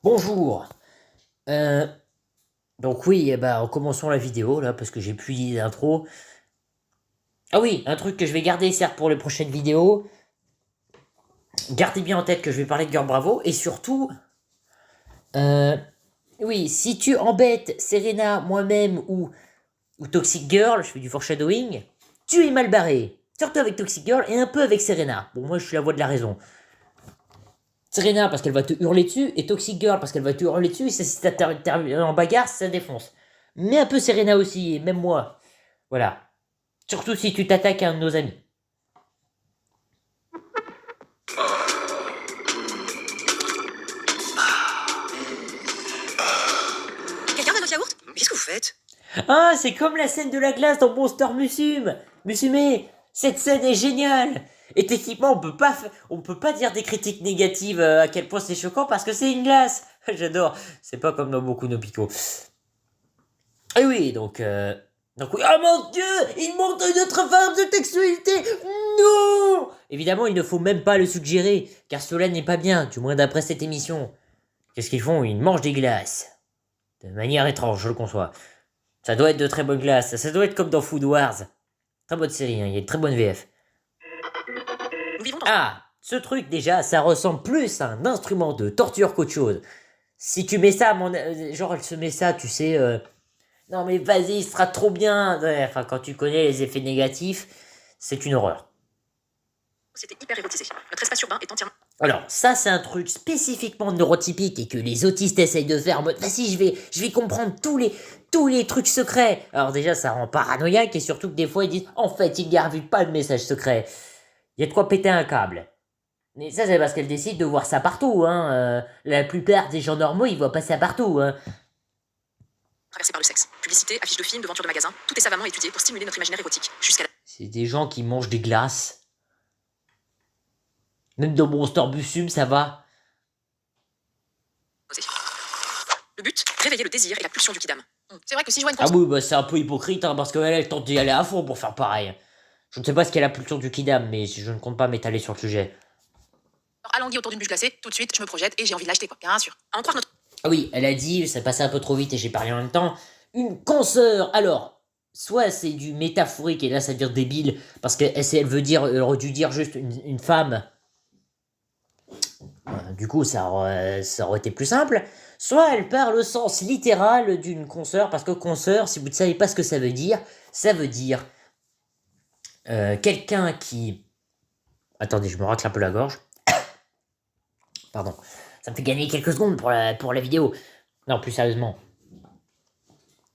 Bonjour. Euh, donc oui, commençons la vidéo là parce que j'ai plus d'idée d'intro. Ah oui, un truc que je vais garder certes pour les prochaines vidéos. Gardez bien en tête que je vais parler de Girl Bravo et surtout, euh, oui, si tu embêtes Serena, moi-même ou Toxic Girl, je fais du foreshadowing, tu es mal barré. Surtout avec Toxic Girl et un peu avec Serena. Bon, moi je suis la voix de la raison. Serena parce qu'elle va te hurler dessus et Toxic Girl parce qu'elle va te hurler dessus et ça, si t'as en bagarre, ça défonce. Mais un peu Serena aussi, et même moi. Voilà. Surtout si tu t'attaques à un de nos amis. Quelqu'un veut notre yaourt? Qu'est-ce que vous faites? Ah, c'est comme la scène de la glace dans Monster Musume. Musume, cette scène est géniale. Et techniquement, on peut pas dire des critiques négatives à quel point c'est choquant parce que c'est une glace. J'adore. C'est pas comme dans beaucoup de picots. Et oui, donc oui. Oh mon dieu, il montre une autre forme de textualité. Non. Évidemment, il ne faut même pas le suggérer, car cela n'est pas bien, du moins d'après cette émission. Qu'est-ce qu'ils font? Ils mangent des glaces. De manière étrange, je le conçois. Ça doit être de très bonnes glaces. Ça doit être comme dans Food Wars. Très bonne série, hein. Il y a une très bonne VF. Nous vivons dans... Ah, ce truc déjà, ça ressemble plus à un instrument de torture qu'autre chose. Si tu mets ça, genre elle se met ça, tu sais, non mais vas-y, ce sera trop bien. Ouais, enfin, quand tu connais les effets négatifs, c'est une horreur. C'était hyper érotisé. Notre espace urbain est entièrement... Alors, ça, c'est un truc spécifiquement neurotypique et que les autistes essayent de faire en mode, vas-y, je vais comprendre tous les trucs secrets. Alors déjà, ça rend paranoïaque et surtout que des fois, ils disent, en fait, il gardent pas de message secret. Il y a de quoi péter un câble. Mais ça, c'est parce qu'elle décide de voir ça partout, hein. La plupart des gens normaux, ils voient pas ça partout, hein. traversés par le sexe. Publicité, affiches de films, devantures de magasins, tout est savamment étudié pour stimuler notre imaginaire érotique. Jusqu'à la... C'est des gens qui mangent des glaces. Même dans Monster Musume, ça va. nausée. Le but, réveiller le désir et la pulsion du kidam. C'est vrai que si je vois une Ah console... oui, bah c'est un peu hypocrite, hein, parce qu'elle, elle tente d'y aller à fond pour faire pareil. Je ne sais pas ce qu'est la pulsion du Kidam, mais je ne compte pas m'étaler sur le sujet. alanguie autour d'une bûche glacée, tout de suite, je me projette et j'ai envie de l'acheter, quoi. Bien sûr. À en croire notre... Ah oui, elle a dit, ça passait un peu trop vite et j'ai parlé en même temps, une consoeur. Alors, soit c'est du métaphorique et là ça devient débile, parce qu'elle veut dire, elle aurait dû dire juste une femme. Du coup, ça aurait été plus simple. Soit elle parle au sens littéral d'une consoeur, parce que consoeur, si vous ne savez pas ce que ça veut dire quelqu'un qui... Attendez, je me racle un peu la gorge. Pardon. Ça me fait gagner quelques secondes pour la vidéo. Non, plus sérieusement.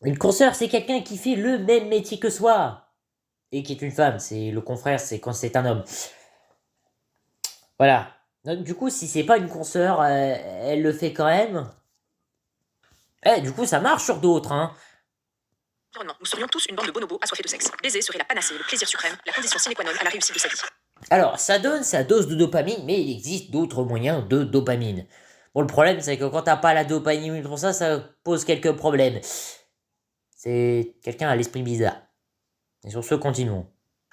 Une consoeur, c'est quelqu'un qui fait le même métier que soi. Et qui est une femme. C'est le confrère, c'est quand c'est un homme. Voilà. Donc, du coup, si c'est pas une consoeur, elle le fait quand même. Du coup, ça marche sur d'autres, hein. environnement. Nous serions tous une bande de bonobos assoiffés de sexe. Baiser serait la panacée, le plaisir suprême, la condition sine qua non à la réussite de sa vie. Alors, ça donne sa dose de dopamine, mais il existe d'autres moyens de dopamine. Bon, le problème, c'est que quand t'as pas la dopamine pour ça pose quelques problèmes. C'est quelqu'un à l'esprit bizarre. Et sur ce, continuons.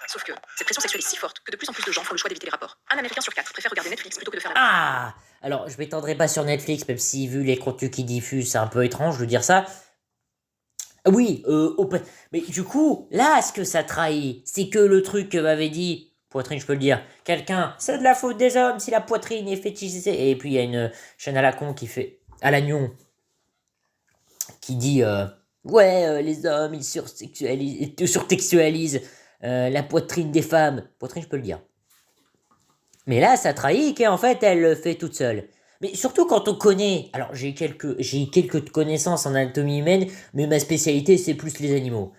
Sauf que cette pression sexuelle est si forte que de plus en plus de gens font le choix d'éviter les rapports. Un Américain sur 4 préfère regarder Netflix plutôt que de faire la... Ah! Alors, je m'étendrai pas sur Netflix, même si, vu les contenus qu'ils diffusent, c'est un peu étrange de dire ça. Oui, mais du coup, là, ce que ça trahit, c'est que le truc que m'avait dit, poitrine, je peux le dire, quelqu'un, c'est de la faute des hommes si la poitrine est fétichisée. Et puis, il y a une chaîne à la con qui fait, à l'agnon, qui dit, ouais, les hommes, ils surtextualisent la poitrine des femmes. Poitrine, je peux le dire. Mais là, ça trahit qu'en fait, elle le fait toute seule. Mais surtout quand on connaît. Alors, j'ai quelques connaissances en anatomie humaine, mais ma spécialité, c'est plus les animaux.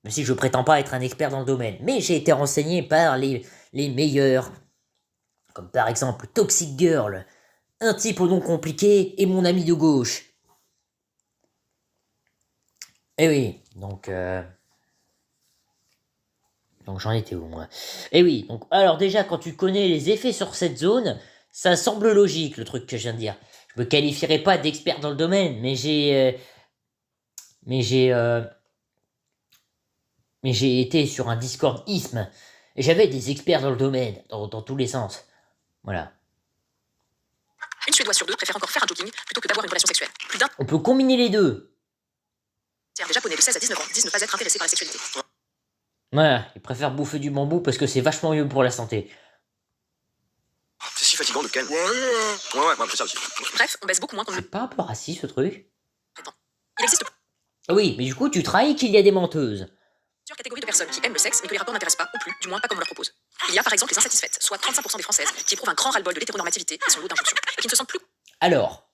Même si je prétends pas être un expert dans le domaine. Mais j'ai été renseigné par les meilleurs. Comme par exemple Toxic Girl, un type au nom compliqué et mon ami de gauche. Eh oui, donc j'en étais où, moi? Eh oui, donc alors déjà, quand tu connais les effets sur cette zone, ça semble logique, le truc que je viens de dire. Je me qualifierais pas d'expert dans le domaine, mais j'ai été sur un Discord ISM, et j'avais des experts dans le domaine, dans tous les sens. Voilà. Une Suédoise sur deux préfère encore faire un jogging plutôt que d'avoir une relation sexuelle. Plus d'un On peut combiner les deux. tiers des Japonais de 16 à 19 ans disent ne pas être intéressés par la sexualité. Ouais, ils préfèrent bouffer du bambou parce que c'est vachement mieux pour la santé. C'est si fatigant de ken. Ouais, moi, c'est ça aussi. Bref, on baisse beaucoup moins qu'on ne le C'est pas un peu raciste ce truc? prétend. Il existe Ah oui, mais du coup, tu trahis qu'il y a des menteuses. plusieurs catégories de personnes qui aiment le sexe mais que les rapports n'intéressent pas, ou plus, du moins pas comme on leur propose. Il y a par exemple les insatisfaites, soit 35% des Françaises, qui éprouvent un grand ras-le-bol de l'hétéronormativité et son lot d'injonctions, et qui ne se sentent plus Alors,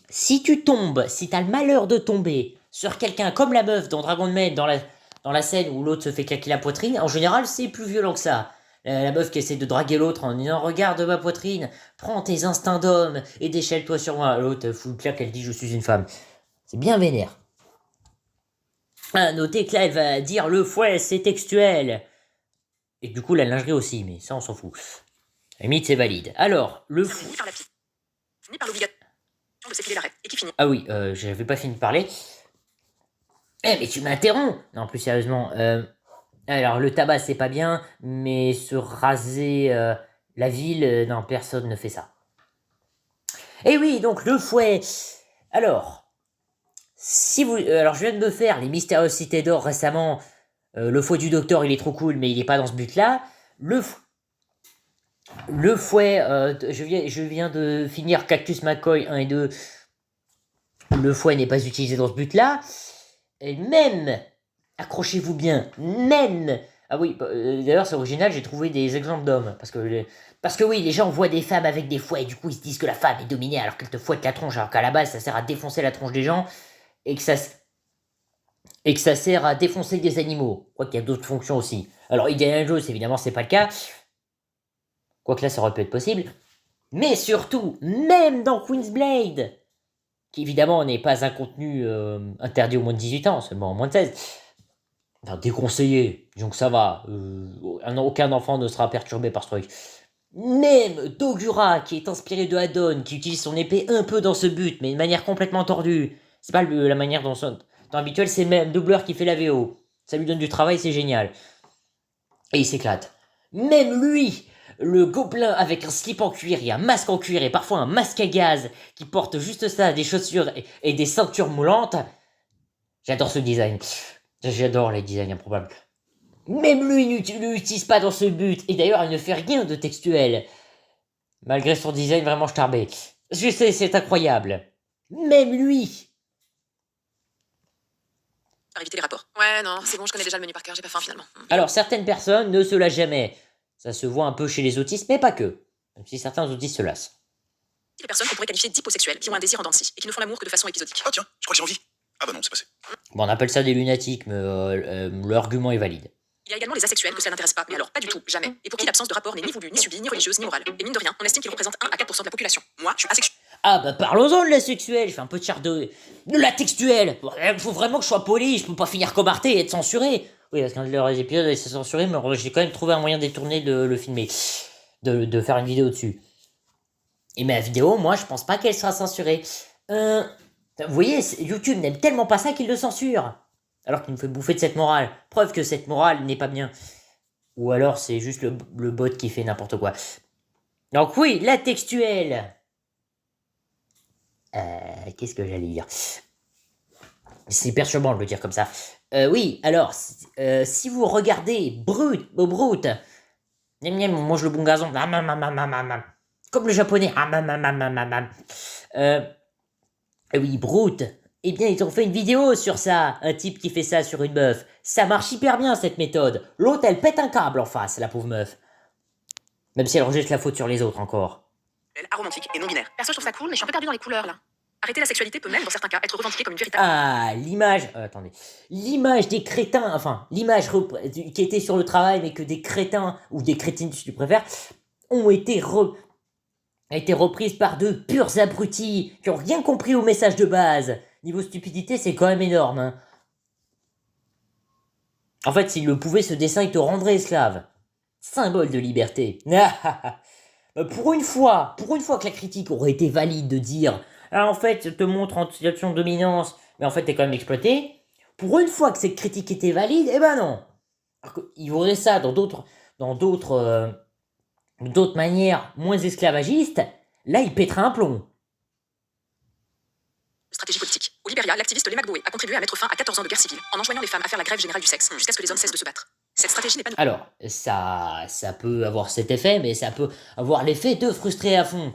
si t'as le malheur de tomber sur quelqu'un comme la meuf dans Dragon Maid, dans la scène où l'autre se fait claquer la poitrine, en général, c'est plus violent que ça. La meuf qui essaie de draguer l'autre en disant « Regarde ma poitrine, prends tes instincts d'homme et déchaîne-toi sur moi ». L'autre fout une claque, elle dit « Je suis une femme ». C'est bien vénère. À noter que là, elle va dire « Le fouet, c'est textuel ». Et du coup, la lingerie aussi, mais ça, on s'en fout. À la limite, c'est valide. Alors, le fou... ni par la piste, ni par l'obligation de s'effiler l'arrêt, et qui finit. Ah oui, j'avais pas fini de parler. Eh, mais tu m'interromps. Non, plus sérieusement. Alors, le tabac, c'est pas bien, mais se raser la ville, non, personne ne fait ça. Eh oui, donc le fouet. Alors, si vous... alors, je viens de me faire les Mystérieuses Cités d'Or récemment. Le fouet du docteur, il est trop cool, mais il est pas dans ce but-là. Le fouet, je viens de finir Cactus McCoy 1 et 2. Le fouet n'est pas utilisé dans ce but-là. Et même, accrochez-vous bien, même... Ah oui, d'ailleurs c'est original, j'ai trouvé des exemples d'hommes. Parce que oui, les gens voient des femmes avec des fouets, et du coup ils se disent que la femme est dominée alors qu'elle te fouette la tronche, alors qu'à la base ça sert à défoncer la tronche des gens, et que ça sert à défoncer des animaux. Quoique il y a d'autres fonctions aussi. Alors Indiana Jones, évidemment c'est pas le cas. Quoique là ça aurait pu être possible. Mais surtout, même dans Queen's Blade, qui évidemment n'est pas un contenu interdit aux moins de 18 ans, seulement aux moins de 16. Enfin, déconseillé, disons que ça va. Aucun enfant ne sera perturbé par ce truc. Même Dogura, qui est inspiré de Hadon, qui utilise son épée un peu dans ce but, mais de manière complètement tordue. C'est pas la manière dont habituel, c'est même doubleur qui fait la VO. Ça lui donne du travail, c'est génial. Et il s'éclate. Même lui, le gobelin avec un slip en cuir et un masque en cuir et parfois un masque à gaz qui porte juste ça, des chaussures et des ceintures moulantes. J'adore ce design. J'adore les designs improbables. Même lui ne l'utilise pas dans ce but. Et d'ailleurs, il ne fait rien de textuel. Malgré son design vraiment starbé. Je sais, c'est incroyable. Même lui. Pour éviter les rapports. Ouais, non, c'est bon, je connais déjà le menu par cœur, j'ai pas faim finalement. Alors, certaines personnes ne se lassent jamais. Ça se voit un peu chez les autistes, mais pas que. Même si certains autistes se lassent. Les personnes qu'on pourrait qualifier d'hyposexuelles, qui ont un désir en dents de scie, et qui ne font l'amour que de façon épisodique. Ah tiens, je crois que j'ai envie. Ah bah non, c'est passé. Bon, on appelle ça des lunatiques, mais l'argument est valide. Il y a également les asexuels que cela n'intéresse pas, mais alors pas du tout, jamais. Et pour qui l'absence de rapport n'est ni voulue, ni subie, ni religieuse, ni morale. Et mine de rien, on estime qu'ils représentent 1 à 4% de la population. Moi, je suis asexuel. Ah bah parlons-en de la sexuelle, je fais un peu de charte de la textuelle. Il faut vraiment que je sois poli, je peux pas finir comme Arte et être censuré. Oui, parce qu'un de leurs épisodes est censuré, mais j'ai quand même trouvé un moyen de détourner de le filmer, de faire une vidéo dessus. Et ma vidéo, moi, je pense pas qu'elle sera censurée. Vous voyez, YouTube n'aime tellement pas ça qu'il le censure. Alors qu'il nous fait bouffer de cette morale. Preuve que cette morale n'est pas bien. Ou alors c'est juste le bot qui fait n'importe quoi. Donc oui, la textuelle. Qu'est-ce que j'allais dire? C'est perturbant de le dire comme ça. Oui, alors, si vous regardez Brut, mange le bon gazon, comme le japonais, oui, Brut, eh bien, ils ont fait une vidéo sur ça, un type qui fait ça sur une meuf. Ça marche hyper bien, cette méthode. L'autre, elle pète un câble en face, la pauvre meuf. Même si elle rejette la faute sur les autres encore. Aromantique et non binaire. Perso, je trouve ça cool, mais je suis un peu perdu dans les couleurs là. Arrêter la sexualité peut même, dans certains cas, être revendiqué comme une véritable. Ah, l'image... attendez. L'image des crétins, enfin, l'image qui était sur le travail, mais que des crétins, ou des crétines si tu préfères, ont été reprises par de purs abrutis qui ont rien compris au message de base. Niveau stupidité, c'est quand même énorme. Hein. En fait, s'il le pouvait, ce dessin, il te rendrait esclave. Symbole de liberté. Pour une fois que la critique aurait été valide de dire ah, en fait, je te montre en situation de dominance, mais en fait, t'es quand même exploité. Pour une fois que cette critique était valide, eh ben non. Il vaudrait ça dans d'autres manières moins esclavagistes, là, il pètera un plomb. Stratégie politique. Au Libéria, l'activiste Lemak Boé a contribué à mettre fin à 14 ans de guerre civile en enjoignant les femmes à faire la grève générale du sexe jusqu'à ce que les hommes cessent de se battre. Cette stratégie n'est pas Alors, ça peut avoir cet effet, mais ça peut avoir l'effet de frustrer à fond.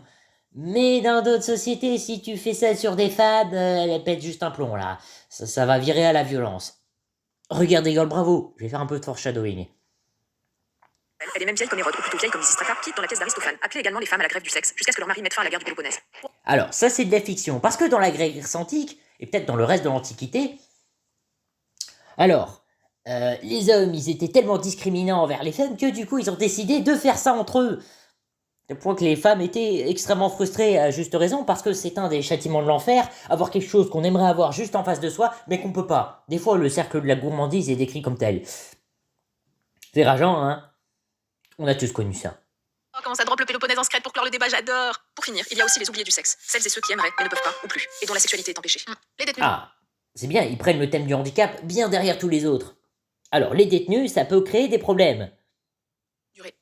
Mais dans d'autres sociétés, si tu fais ça sur des femmes, elles pètent juste un plomb, là. Ça va virer à la violence. Regardez Girl Bravo, je vais faire un peu de foreshadowing. Elle est même vieille comme Hérode, ou plutôt vieille comme Lysistrata, qui, dans la pièce d'Aristophane, appelait également les femmes à la grève du sexe, jusqu'à ce que leur mari mette fin à la guerre du Péloponnèse. Alors, ça c'est de la fiction, parce que dans la Grèce antique, et peut-être dans le reste de l'Antiquité, alors, les hommes, ils étaient tellement discriminants envers les femmes que du coup, ils ont décidé de faire ça entre eux. Au point que les femmes étaient extrêmement frustrées à juste raison, parce que c'est un des châtiments de l'enfer, avoir quelque chose qu'on aimerait avoir juste en face de soi, mais qu'on peut pas. Des fois, le cercle de la gourmandise est décrit comme tel. C'est rageant, hein? On a tous connu ça. Oh, comment ça drop le Péloponnèse en secrète pour clore le débat, j'adore. Pour finir, il y a aussi les oubliés du sexe, celles et ceux qui aimeraient mais ne peuvent pas, ou plus, et dont la sexualité est empêchée. Les détenus. Ah, c'est bien, ils prennent le thème du handicap bien derrière tous les autres. Alors, les détenus, ça peut créer des problèmes.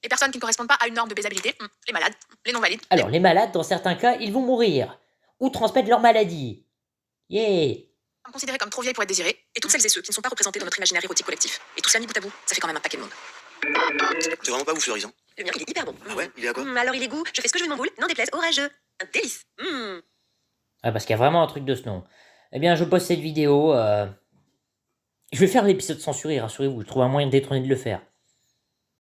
Les personnes qui ne correspondent pas à une norme de baisabilité, les malades, les non-valides. Alors, les malades, dans certains cas, ils vont mourir. Ou transmettre leur maladie. Yeah! Considérées comme trop vieilles pour être désirées, et toutes celles et ceux qui ne sont pas représentés dans notre imaginaire érotique collectif. Et tout ça mis bout à bout, ça fait quand même un paquet de monde. C'est vraiment pas vous, Florisant. Le mien, il est hyper bon. Ah ouais, il est à quoi? Alors il est goût, je fais ce que je veux de mon boule, n'en déplaise au rageux. Un délice. Ah, parce qu'il y a vraiment un truc de ce nom. Eh bien, je poste cette vidéo. Je vais faire l'épisode censuré, rassurez-vous. Je trouve un moyen de détourner de le faire.